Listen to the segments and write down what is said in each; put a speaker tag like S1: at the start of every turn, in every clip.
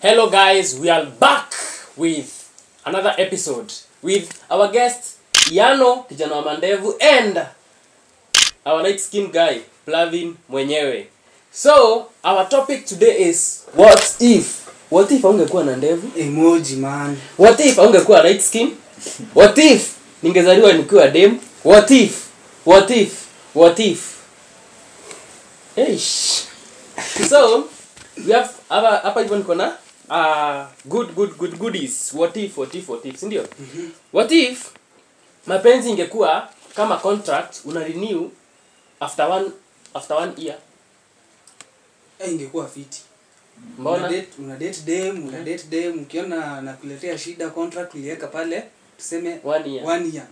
S1: Hello guys, we are back with another episode with our guest Yano kijana wa mandevu and our light skin guy Plavin mwenyewe. So our topic today is what if ungekuwa na ndevu?
S2: Emoji man.
S1: What if ungekuwa light skin? What if ningezaliwa nikiwa dem? What if Eish. So we have hapa hivyo niko na good goodies. What if ndio? What if mapenzi ingekuwa kama contract una renew after one year?
S2: Ingekuwa fiti.
S1: Mbona
S2: una date dem ukiona nakuletea shida contract uliweka pale tuseme 1 year.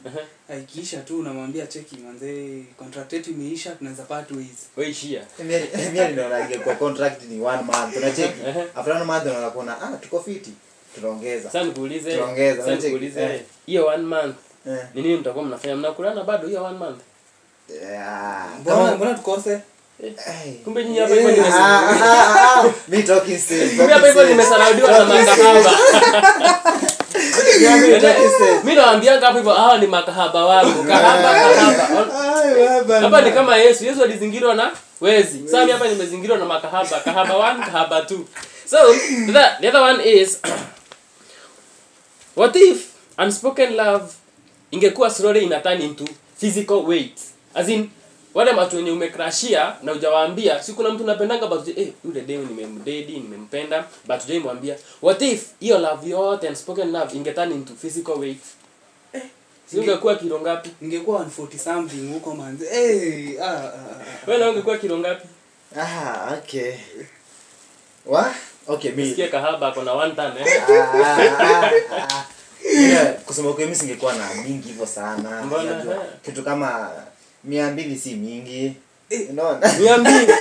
S2: Ikiisha tu unamwambia cheki manze contract yetu imeisha tunaweza part ways.
S1: Wewe ishia.
S3: Mimi ndio ingekuwa contract ni 1 month. Unacheki? After 1 month unakuona tuko fiti. Tunaongeza.
S1: Sasa nikuulize. Hiyo 1 month. Ni nini mtakuwa mnafanya? Mnakulana bado hiyo 1 month?
S2: Mbona tukose?
S1: Kumbe nyinyi hapa hivyo
S3: me talking still.
S1: Kumbe hapa hivyo nimesaraudiwa na makahaba. Mimi naambia hapo hivyo ni makahaba wangu. Kahaba. Hapa ni kama Yesu alizingirwa na wezi. Sasa mimi hapa nimezingirwa na makahaba. Kahaba 1, kahaba 2. So the other one is what if unspoken love ingekuwa slowly ina turn into physical weight? As in wale watu wenye umecrashia na hujawaambia, si kuna mtu unapendanga but yule demu nimempenda but hujaimwambia. What if hiyo love yote unspoken love ingeturn into physical weight? Ungekuwa kilo ngapi?
S2: Ingekuwa 140 something huko manze.
S1: Wewe ungekuwa kilo ngapi?
S3: Okay. Okay, mimi.
S1: Sikia kahaba kuna 1 ton
S3: Kusema kweli mimi singekuwa na mingi hivyo sana. Kitu kama 200 si mingi. Unaona?
S1: 200.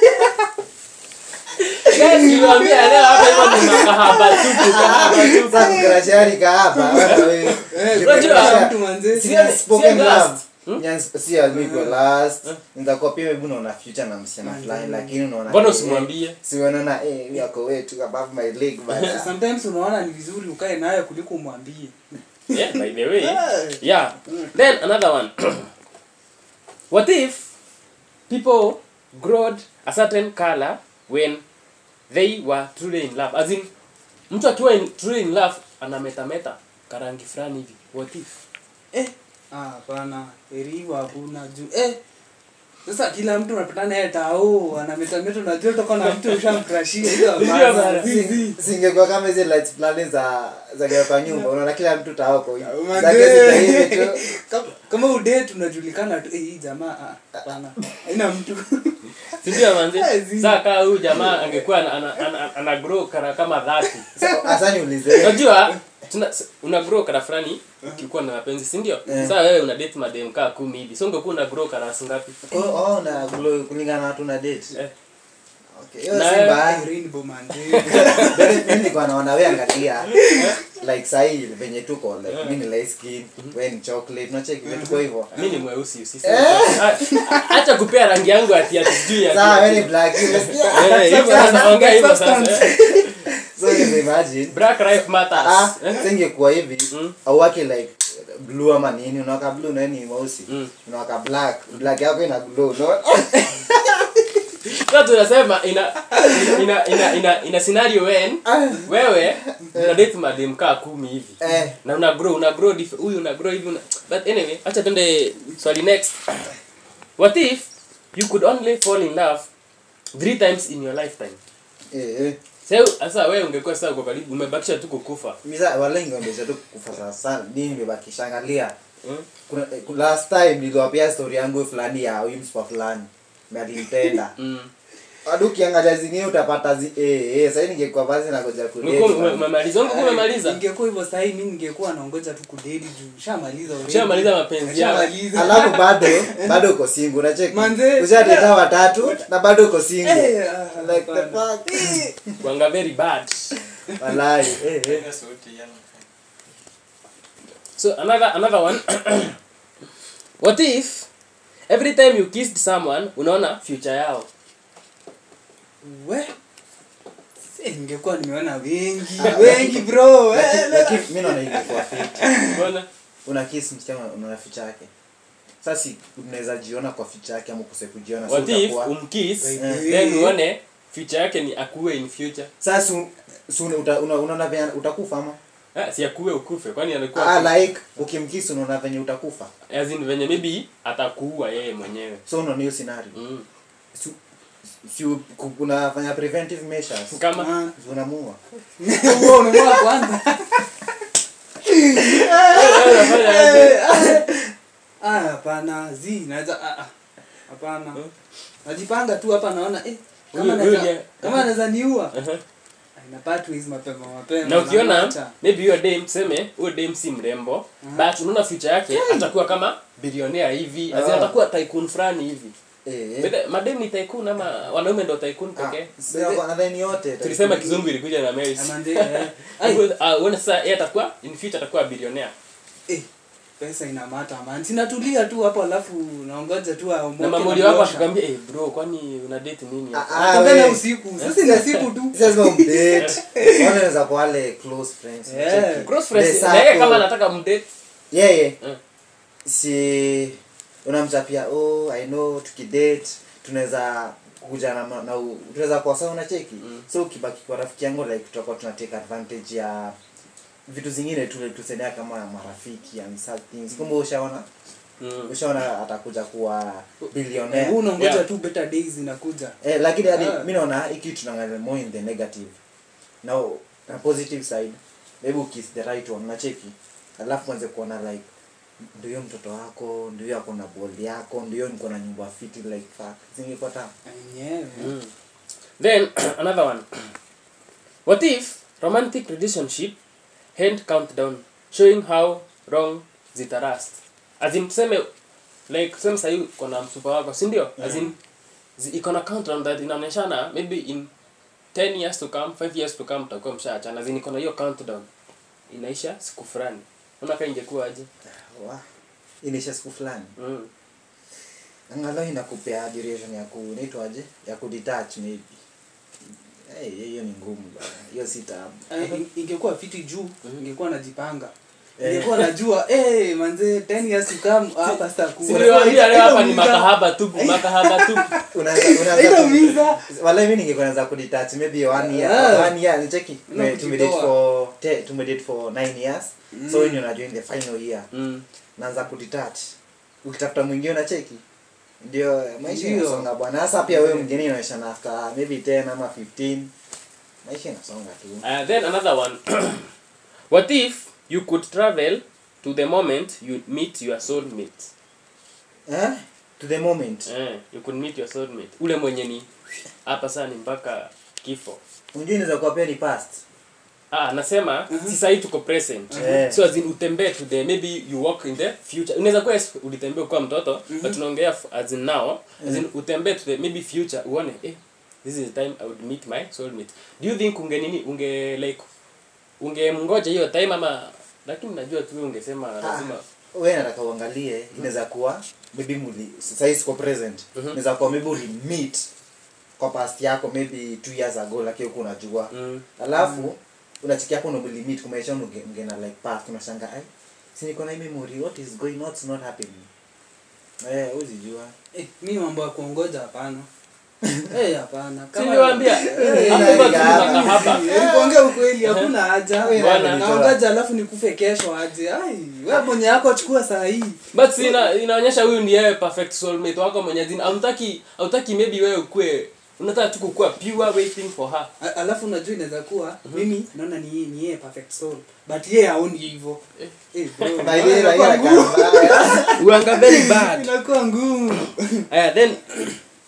S1: Guys, niwaambia leo hapa hivyo ni kahaba tu.
S3: Sasa ngrashari kahaba.
S1: Unajua
S2: mtu manze.
S3: Spoken love. Si amigo last. Nitakuwa pia hebu unaona future na msichana fulani lakini unaona.
S1: Mbona usimwambie?
S3: Si unaona yako wetu above my leg but
S2: sometimes unaona ni vizuri ukae naye kuliko umwambie.
S1: Yeah, by the way. Yeah. Then another one. What if people growed a certain color when they were truly in love? As in, mtu akiwa truly in love anametameta karangi fulani hivi. What if?
S2: Hapana, eriwa hakuna juu. Sasa kila mtu anapendana yeye tao, anametameta unajua toka na mtu ushamcrashia hiyo.
S3: Singekuwa kama hizo lights planes za kwa nyumba. Unaona kila mtu tao kwa hiyo. Zake hivi tu.
S2: Kama udate unajulikana tu hii jamaa hapana. Haina mtu.
S1: Sindio manzi? Sasa huyu jamaa angekuwa ana grow kama 30.
S3: Sasa niulize.
S1: Unajua una grow kara fulani ukikuwa na mapenzi, si ndio? Sasa wewe una date madem kaa 10 hivi. So ungekuwa una grow kara ngapi?
S3: Na glow kulingana na watu na date. Okay. Hiyo
S1: Na
S3: simba
S2: rainbow man.
S3: mimi kwa naona wewe angalia like sahi venye tuko like mimi ni light skin, wewe ni chocolate, unacheki vitu kwa hivyo.
S1: Mimi ni mweusi usisi. Acha kupea rangi yangu ati sijui ya.
S3: Sawa wewe ni black.
S1: Hivyo sasa ongea hivyo sasa.
S3: So you imagine
S1: Black life matters.
S3: Singekuwa hivi au wake like blue ama nini, unawaka blue na nini mweusi, unawaka black yako ina glow, no?
S1: Sasa tunasema ina scenario when wewe una date madem kaa 10 hivi na una grow huyu una grow hivi but anyway acha twende swali next. What if you could only fall in love 3 times in your lifetime? Sasa wewe ungekuwa sasa uko karibu umebakisha tu kukufa.
S3: Mimi wala ingeongeza tu kukufa sasa. Nini nimebakisha angalia. Kuna last time niliwapia story yangu fulani ya Wimspa fulani. Mimi Adu kiangalia zingine utapata sasa ningekuwa basi na ngoja kudate.
S1: Umemaliza?
S2: Ingekuwa hivyo sasa mimi ningekuwa naongoja tu kudate juu shamaliza already.
S1: Shamaliza mapenzi yako.
S3: Alafu bado uko single unacheki. Ushadeta watatu na bado uko single. Like the fuck.
S1: Wanga very bad.
S3: Wallahi.
S1: So another one. What if every time you kissed someone unaona future yao?
S2: Ningekuwa nimeona wengi bro.
S3: Lakini mimi naona ingekuwa fit.
S1: Mbona
S3: Una kiss msichana una ficha yake. Sasa unaweza jiona kwa ficha yake ama ukose kujiona
S1: what if umkiss then uone future yake ni akuwe in future.
S3: Sasa unaona vile utakufa ama?
S1: Si akuwe ukufe kwani anakuwa
S3: like ukimkiss unaona venye utakufa.
S1: As in venye maybe atakuua yeye mwenyewe.
S3: So unaona hiyo scenario. Si unafanya preventive measures
S1: kama
S3: unamuua.
S2: Wewe unamuua kwanza. Hapana naweza hapana. Najipanga tu hapa naona kama naweza niua. Na pathways mapema.
S1: Na ukiona maybe your day tuseme huyo day si mrembo but unaona future yake atakuwa kama billionaire hivi atakuwa tycoon fulani hivi. Madem ni tycoon ama wanaume ndio tycoon pekee?
S3: Sio nadhani yote.
S1: Tulisema kizungu ilikuja na Mary. Unaona sasa yeye atakuwa in future atakuwa billionaire.
S2: Pesa ina matter man. Sinatulia tu hapo alafu naongoja tu aomoke.
S1: Na mamori wako akamwambia bro kwani una date nini?
S2: Atembea usiku. Sasa ni usiku tu.
S3: Sasa mdate. Wanaweza kwa wale close friends.
S1: Close friends. Na yeye kama anataka mdate.
S3: Si unamchapia I know tukidate tunaweza kuja na tunaweza kwa sawa unacheki. So ukibaki kwa rafiki yangu like tutakuwa tuna take advantage ya vitu zingine tusendea kama marafiki and such things. Kumbe ushaona atakuja kuwa billionaire.
S2: Unaongoja tu better days inakuja.
S3: Lakini hadi mimi naona hiki tunaangalia more in the negative. Now the positive side maybe kiss the right one unacheki. Alafu anze kuona like ndio mtoto wako, ndio yako na ball yako, ndio niko na nyumba fiti like fuck. Singepata.
S1: Then another one. What if romantic relationship hand countdown showing how wrong zitarust? As in tuseme like tuseme sasa kuna msupa wako si ndio? As in iko na countdown that inaonyeshana maybe in 10 years to come 5 years to come tutakuwa mshaachana. As in iko na hiyo countdown inaisha siku fulani. Unaona kama ingekuwa aje?
S3: Inaisha siku fulani. Angalau inakupea duration ya kunaitwa aje? Ya kudetach maybe. Hiyo ni ngumu bwana. Hiyo si tabu.
S2: Ingekuwa fiti juu, ingekuwa najipanga. Ingekuwa najua manze 10 years to come hapa sasa kuwa.
S1: Sio leo hapa ni makahaba tu.
S3: Unaanza wala mimi ningekuwa naanza kudetach maybe 1 year nicheki. Tumedate for 9 years. So when you're doing the final year. Naanza kudetach. Ukitafuta mwingine unacheki. Ndio maisha yanasonga bwana. Sasa pia wewe mwingine inaisha na after maybe 10 ama 15. Maisha yanasonga tu.
S1: Then another one. What if you could travel to the moment you meet your soulmate?
S3: To the moment.
S1: You could meet your soulmate. Ule mwenye ni hapa sana mpaka kifo.
S3: Unajua inaweza kuwa pia ni past.
S1: Nasema sasa hii tuko present. So as in utembee to the maybe you walk in the future. Unaweza kuwa ulitembea kwa mtoto but tunaongea as in now. As in utembee to the maybe future uone this is the time I would meet my soulmate. Do you think ungemngoja hiyo time ama lakini najua tu ungesema lazima
S3: wewe nataka uangalie inaweza kuwa maybe sasa hizi kwa present. Inaweza kuwa maybe uli meet kwa past yako maybe 2 years ago lakini uko unajua. Alafu unachikia hapo ndo limit kumaanisha ungena like past unashanga si niko na memory what is going on, not happening. Usijua
S2: mimi mambo ya kuongoja hapana. Hapana.
S1: Kama niliwaambia hapa.
S2: Niliongea ukweli hakuna haja. Naongoja alafu nikufe kesho aje. Wewe mwenye yako chukua saa hii.
S1: But inaonyesha huyu ndiye perfect soulmate wako mwenye zina. Hautaki maybe wewe ukue unataka tu kukua pure waiting for her.
S2: Alafu unajua inaweza kuwa mimi naona ni yeye perfect soul but yeye haoni hivyo.
S3: Bro. By the way
S1: uanga very bad.
S2: Inakuwa ngumu.
S1: Then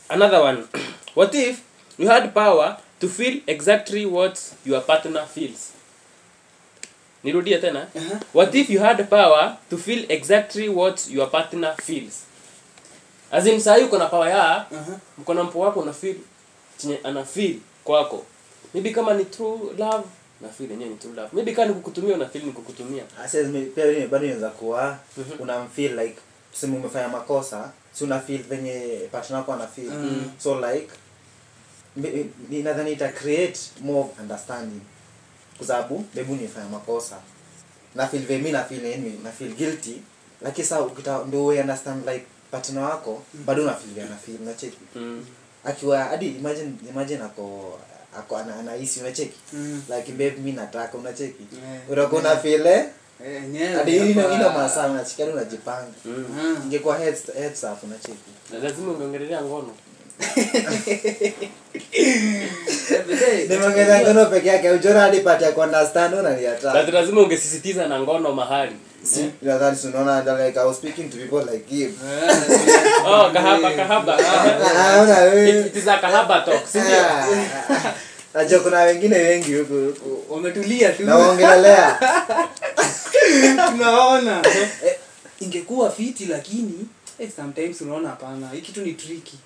S1: another one. What if you had power to feel exactly what your partner feels? Nirudia tena. What if you had power to feel exactly what your partner feels? As in saa uko na power ya mkono mpo wako una feel chenye ana feel kwako. Maybe kama ni true love na feel yenyewe ni true love. Maybe kama nikukutumia una feel nikukutumia.
S3: Pia bado inaweza kuwa unamfeel like tuseme umefanya makosa, si una feel venye partner wako ana feel. So like nadhani ita create more understanding kwa sababu bebu nifanya makosa na feel mimi na feel guilty lakini sasa ndio we understand like partner wako bado na feel unacheki akiwa hadi imagine ako anahisi unacheki like babe mimi nataka unacheki utakuwa na feel hadi ina masaa unachiki unajipanga ingekuwa heads up unacheki
S1: lazima ungeongelea ngono
S3: nimeongeza ngono peke yake ujora hadi pata ya understand unaniata
S1: lazima ungesisitiza na ngono mahali
S3: si nadhani unaona like I was speaking to people like him
S1: kahaba
S3: una wewe
S1: it is a kahaba talk
S3: najua kuna wengine wengi huko
S2: wametulia tu
S3: naongelelea
S2: tunaona ingekuwa fiti lakini sometimes unaona hapana hiki kitu ni tricky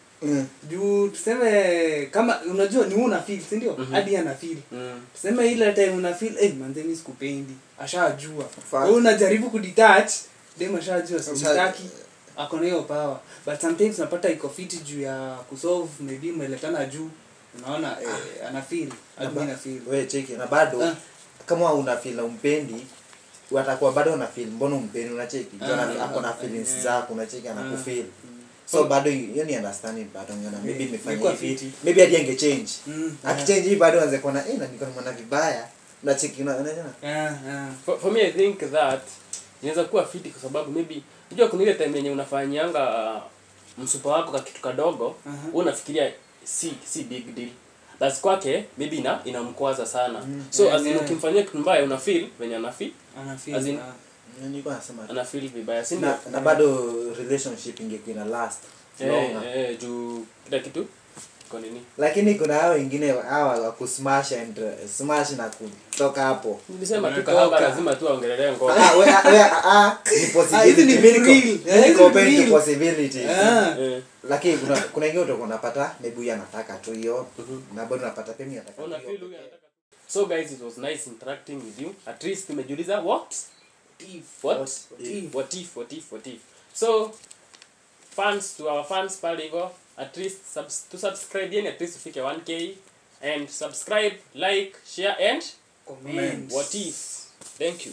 S2: juu tuseme kama unajua ni una feel si ndio hadi ana feel tuseme ile time una feel manze mimi sikupendi ashajua wewe unajaribu kudetach dem ashajua sitaki ako na hiyo power but sometimes unapata iko fiti juu ya kusolve maybe umeletana juu unaona ana feel admin feel
S3: wewe cheki na bado kama una feel na umpendi watakuwa bado una feel mbona umpendi unacheki jana hapo na feelings zako unacheki anakufeel so bado hiyo ni understanding bado ngiona maybe nimefanya hivi maybe hadi ange change akichange hivi bado anze kuona na niko na vibaya unacheki unaona
S1: for me I think that inaweza kuwa fiti kwa sababu maybe unajua kuna ile time yenye unafanyanga msupa wako kwa kitu kadogo unafikiria si big deal that's kwake maybe inamkwaza sana so as in ukimfanyia kitu mbaya una feel venye ana feel as in
S3: nilikuwa nasema
S1: ana feel vibaya si
S3: na bado relationship ingekuwa ina last
S1: juu kila kitu kwa nini
S3: lakini kuna hao wengine wa kusmash na kutoka hapo
S1: nilisema tu kahaba lazima tu aongelee ngono
S3: ni possibility ni possibility lakini kuna wengine utakuwa unapata maybe anataka tu hiyo na bado unapata pia anataka
S1: una feel huyu anataka so guys it was nice interacting with you at least tumejiuliza what if so fans to our fans pale hivyo at least subscribe yani at least ufike 1k and subscribe like share and
S2: comment
S1: what if thank you